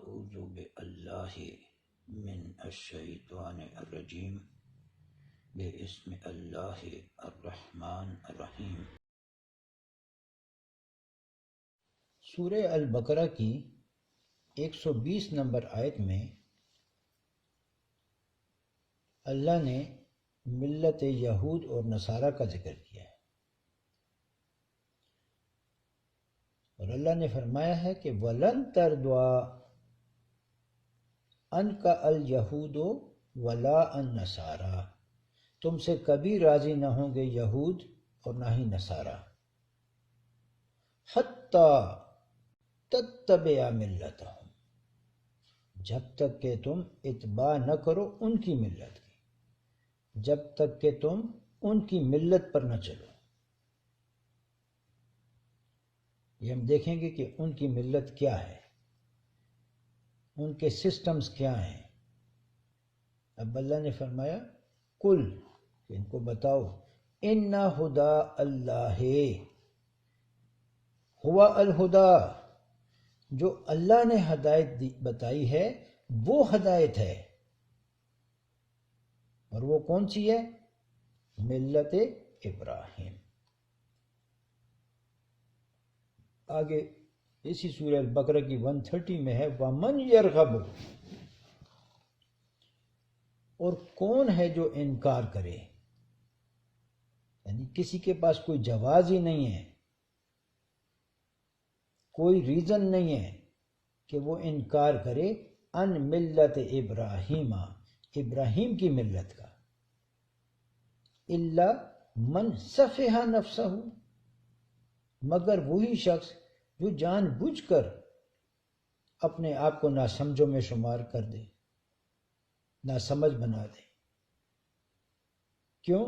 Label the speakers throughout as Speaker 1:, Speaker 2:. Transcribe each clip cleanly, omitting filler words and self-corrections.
Speaker 1: اعوذ باللہ من الشیطان الرجیم بسم اللہ الرحمن الرحیم۔ سورہ البقرہ کی 120 نمبر آیت میں اللہ نے ملت یہود اور نصارہ کا ذکر کیا ہے، اور اللہ نے فرمایا ہے کہ وَلَن تَرْضَىٰ عَنْكَ الْيَهُودُ وَلَا النَّصَارَىٰ، تم سے کبھی راضی نہ ہوں گے یہود اور نہ ہی نصارہ، حَتَّىٰ تَتَّبِعَ مِلَّتَهُمْ، جب تک کہ تم اتباع نہ کرو ان کی ملت کی، جب تک کہ تم ان کی ملت پر نہ چلو۔ یہ ہم دیکھیں گے کہ ان کی ملت کیا ہے، ان کے سسٹمز کیا ہیں۔ اب اللہ نے فرمایا کل، کہ ان کو بتاؤ، اِنَّ هُدَىٰ اللَّهِ هُوَ الْهُدَىٰ، جو اللہ نے ہدایت بتائی ہے وہ ہدایت ہے، اور وہ کون سی ہے؟ ملت ابراہیم۔ آگے اسی سورہ البقرہ کی 130 میں ہے وَمَنْ يَرْغَبُ، اور کون ہے جو انکار کرے، یعنی کسی کے پاس کوئی جواز ہی نہیں ہے، کوئی ریزن نہیں ہے کہ وہ انکار کرے ان ملت ابراہیم، ابراہیم کی ملت کا، الا من سفہ نفسہ، مگر وہی شخص جو جان بوجھ کر اپنے آپ کو ناسمجھوں میں شمار کر دے، ناسمجھ بنا دے۔ کیوں؟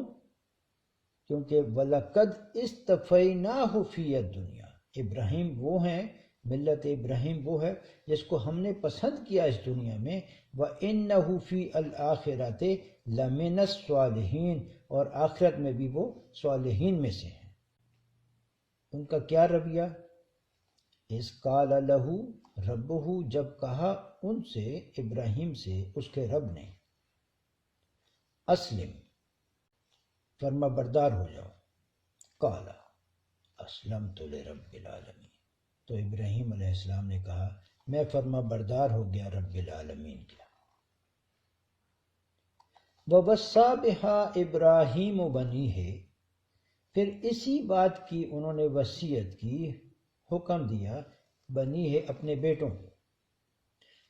Speaker 1: کیونکہ وَلَقَدْ اصْطَفَيْنَاهُ فِي الدُّنْيَا، ابراہیم وہ ہیں، ملت ابراہیم وہ ہے جس کو ہم نے پسند کیا اس دنیا میں، وَإِنَّهُ فِي الْآخِرَةِ لَمِنَ الصَّالِحِينَ، اور آخرت میں بھی وہ صالحین میں سے ہیں۔ ان کا کیا رویہ؟ اِذْ قَالَ لَهُ رَبُّهُ، جب کہا ان سے، ابراہیم سے اس کے رب نے، اسلم، فرما بردار ہو جاؤ، قَالَ اسلمت لِرَبِّ العالمین، تو ابراہیم علیہ السلام نے کہا میں فرما بردار ہو گیا رب العالمین کیا۔ وَوَصَّىٰ بِهَا إِبْرَاهِيمُ بَنِيهِ، پھر اسی بات کی انہوں نے وصیت کی، حکم دیا، بنی ہے اپنے بیٹوں کو،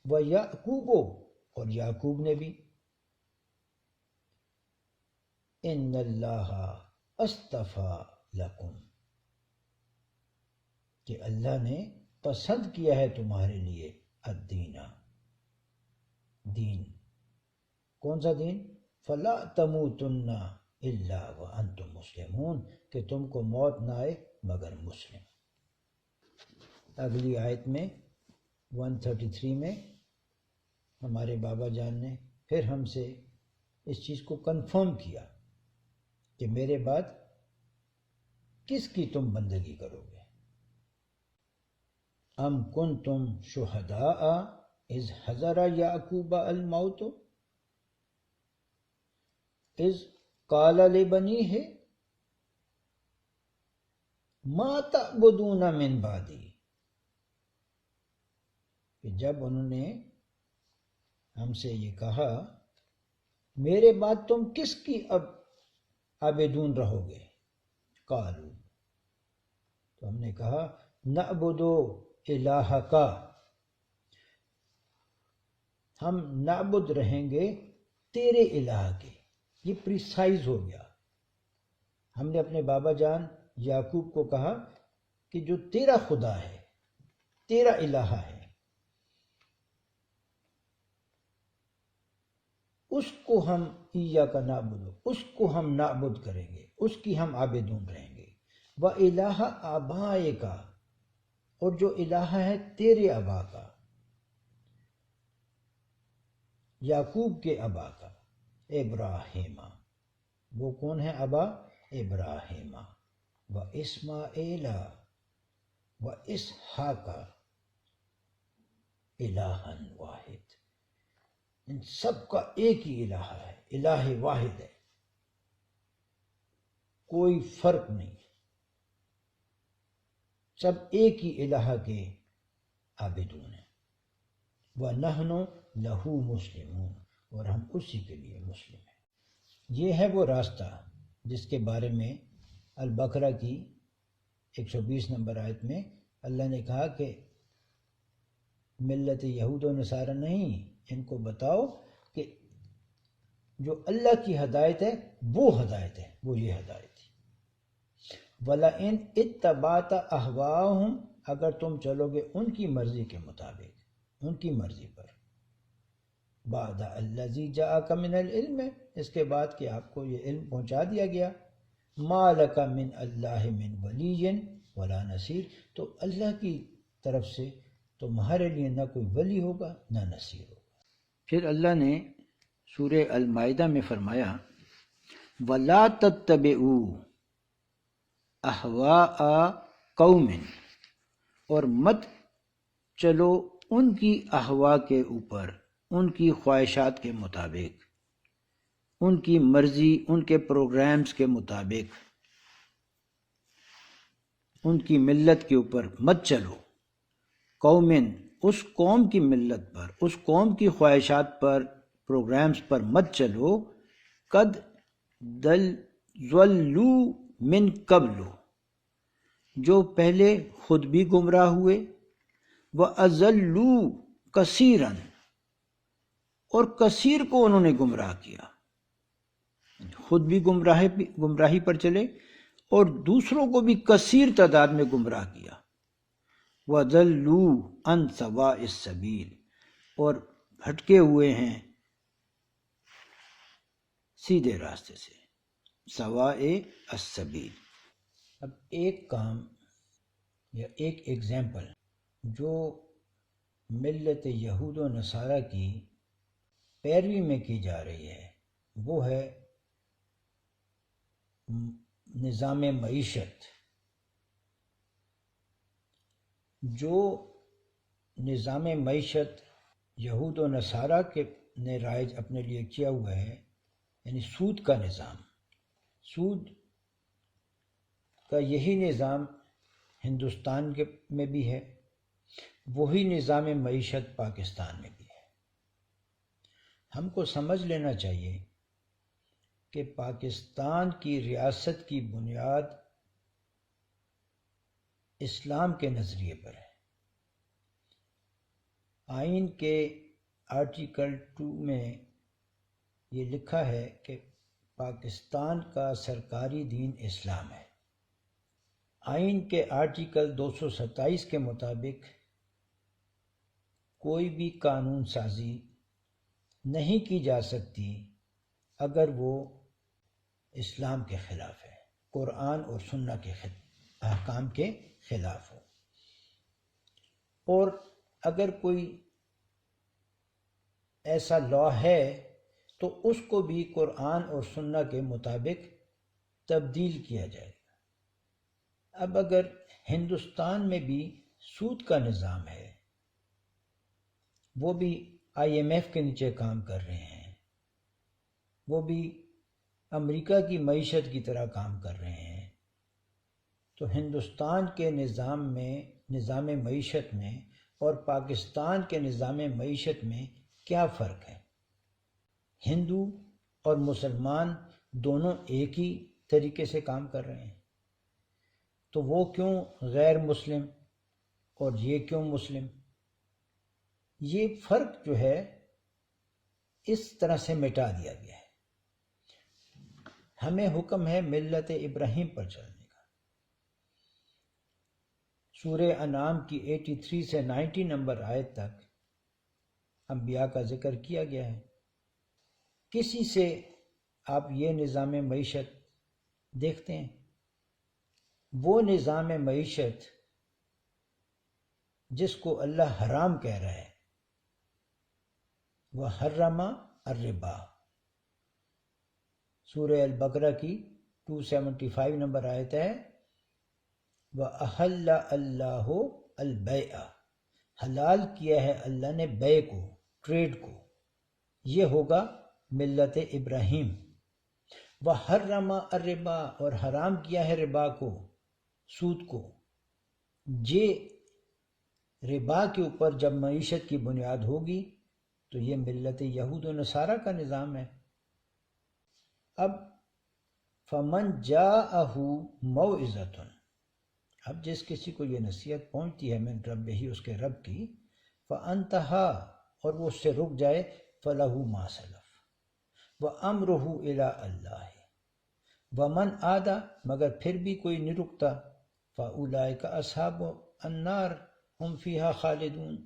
Speaker 1: وَيَعْقُوبُ، اور یعقوب نے بھی، إِنَّ اللَّهَ اصْطَفَىٰ لَكُمْ، کہ اللہ نے پسند کیا ہے تمہارے لیے، الدین، دین، کون سا دین؟ فَلَا تَمُوتُنَّ إِلَّا وَأَنْتُمْ مُسْلِمُونَ، کہ تم کو موت نہ آئے مگر مسلم۔ اگلی آیت میں 133 میں ہمارے بابا جان نے پھر ہم سے اس چیز کو کنفرم کیا کہ میرے بعد کس کی تم بندگی کرو گے۔ ام کنتم شہداء اذ حضر یعقوب الموت اذ قال لبنیہ ما تعبدون من بعدی، کہ جب انہوں نے ہم سے یہ کہا میرے بعد تم کس کی اب عابدون رہو گے، قالوا، تو ہم نے کہا نعبد الہک، ہم نعبد رہیں گے تیرے الہ کے۔ یہ پریسائز ہو گیا، ہم نے اپنے بابا جان یعقوب کو کہا کہ جو تیرا خدا ہے، تیرا الہ ہے، اس کو ہم ایاک نعبد، اس کو ہم نعبد کریں گے، اس کی ہم عابدون رہیں گے۔ وَإِلَٰهَ آبَائِكَ، اور جو الہ ہے تیرے آبا کا، یعقوب کے آبا کا، ابراہیم، وہ کون ہے آبا؟ ابراہیم، وَإِسْمَاعِيلَ وَإِسْحَاقَ، الہا واحد، ان سب کا ایک ہی الہ ہے، الہ واحد ہے، کوئی فرق نہیں، سب ایک ہی الہ کے عابدون ہیں۔ وَنَحْنُ لَهُ مُسْلِمُونَ، اور ہم اسی کے لیے مسلم ہیں۔ یہ ہے وہ راستہ جس کے بارے میں البقرہ کی 120 نمبر آیت میں اللہ نے کہا کہ ملت یہود و نصارہ نہیں، ان کو بتاؤ کہ جو اللہ کی ہدایت ہے وہ ہدایت ہے، وہ یہ ہدایت ہے۔ وَلَئِنْ اتَّبَعْتَ أَهْوَاءَهُمْ، اگر تم چلو گے ان کی مرضی کے مطابق، ان کی مرضی پر، بعد الذی جاءک من العلم، اس کے بعد کہ آپ کو یہ علم پہنچا دیا گیا، ما لک من اللہ من ولی ولا نصیر، تو اللہ کی طرف سے تمہارے لیے نہ کوئی ولی ہوگا نہ نصیر ہوگا۔ پھر اللہ نے سورہ المائدہ میں فرمایا وَلَا تَتَّبِعُوا أَهْوَاءَ قَوْمٍ، اور مت چلو ان کی احوا کے اوپر، ان کی خواہشات کے مطابق، ان کی مرضی، ان کے پروگرامز کے مطابق، ان کی ملت کے اوپر مت چلو۔ قومن، اس قوم کی ملت پر، اس قوم کی خواہشات پر، پروگرامز پر مت چلو، قد ضلوا من قبل، جو پہلے خود بھی گمراہ ہوئے، وَأَضَلُّوا كَثِيرًا، اور کثیر کو انہوں نے گمراہ کیا، خود بھی گمراہی پر چلے اور دوسروں کو بھی کثیر تعداد میں گمراہ کیا۔ وَضَلُّوا عَنْ سَوَاءِ السَّبِيلِ، اور بھٹکے ہوئے ہیں سیدھے راستے سے، سوائے السبیل۔ اب ایک کام یا ایک ایگزامپل جو ملت یہود و نصارہ کی پیروی میں کی جا رہی ہے وہ ہے نظام معیشت۔ جو نظام معیشت یہود و نصارہ کے نے رائج اپنے لیے کیا ہوا ہے، یعنی سود کا نظام، سود کا یہی نظام ہندوستان میں بھی ہے، وہی نظام معیشت پاکستان میں بھی ہے۔ ہم کو سمجھ لینا چاہیے کہ پاکستان کی ریاست کی بنیاد اسلام کے نظریے پر ہے۔ آئین کے آرٹیکل 2 میں یہ لکھا ہے کہ پاکستان کا سرکاری دین اسلام ہے۔ آئین کے آرٹیکل 227 کے مطابق کوئی بھی قانون سازی نہیں کی جا سکتی اگر وہ اسلام کے خلاف ہے، قرآن اور سنہ کے احکام کے خلاف ہو، اور اگر کوئی ایسا لا ہے تو اس کو بھی قرآن اور سنہ کے مطابق تبدیل کیا جائے گا۔ اب اگر ہندوستان میں بھی سود کا نظام ہے، وہ بھی IMF کے نیچے کام کر رہے ہیں، وہ بھی امریکہ کی معیشت کی طرح کام کر رہے ہیں، تو ہندوستان کے نظام معیشت میں اور پاکستان کے نظام معیشت میں کیا فرق ہے؟ ہندو اور مسلمان دونوں ایک ہی طریقے سے کام کر رہے ہیں، تو وہ کیوں غیر مسلم اور یہ کیوں مسلم؟ یہ فرق جو ہے اس طرح سے مٹا دیا گیا ہے۔ ہمیں حکم ہے ملت ابراہیم پر چلنے کا۔ سورہ انعام کی 83 سے 90 نمبر آیت تک انبیاء کا ذکر کیا گیا ہے۔ کسی سے آپ یہ نظام معیشت دیکھتے ہیں، وہ نظام معیشت جس کو اللہ حرام کہہ رہا ہے، وَحَرَّمَ الرِّبَا، سورہ البقرہ کی 275 نمبر آیت ہے، وَأَحَلَّ اللَّهُ الْبَيْعَ، حلال کیا ہے اللہ نے بے کو، ٹریڈ کو، یہ ہوگا ملت ابراہیم۔ وحرم الربا، اور حرام کیا ہے ربا کو، سود کو۔ یہ ربا کے اوپر جب معیشت کی بنیاد ہوگی تو یہ ملت یہود و نصارہ کا نظام ہے۔ اب فمن جاءہ موعظۃ، اب جس کسی کو یہ نصیحت پہنچتی ہے من ربہ، اس کے رب کی، فانتہا، اور وہ اس سے رک جائے، فلہ ما سلف وامرہ الی اللہ، ومن عاد، مگر پھر بھی کوئی نہیں رکتا، فاولئک اصحاب النار ہم فیہا خالدون،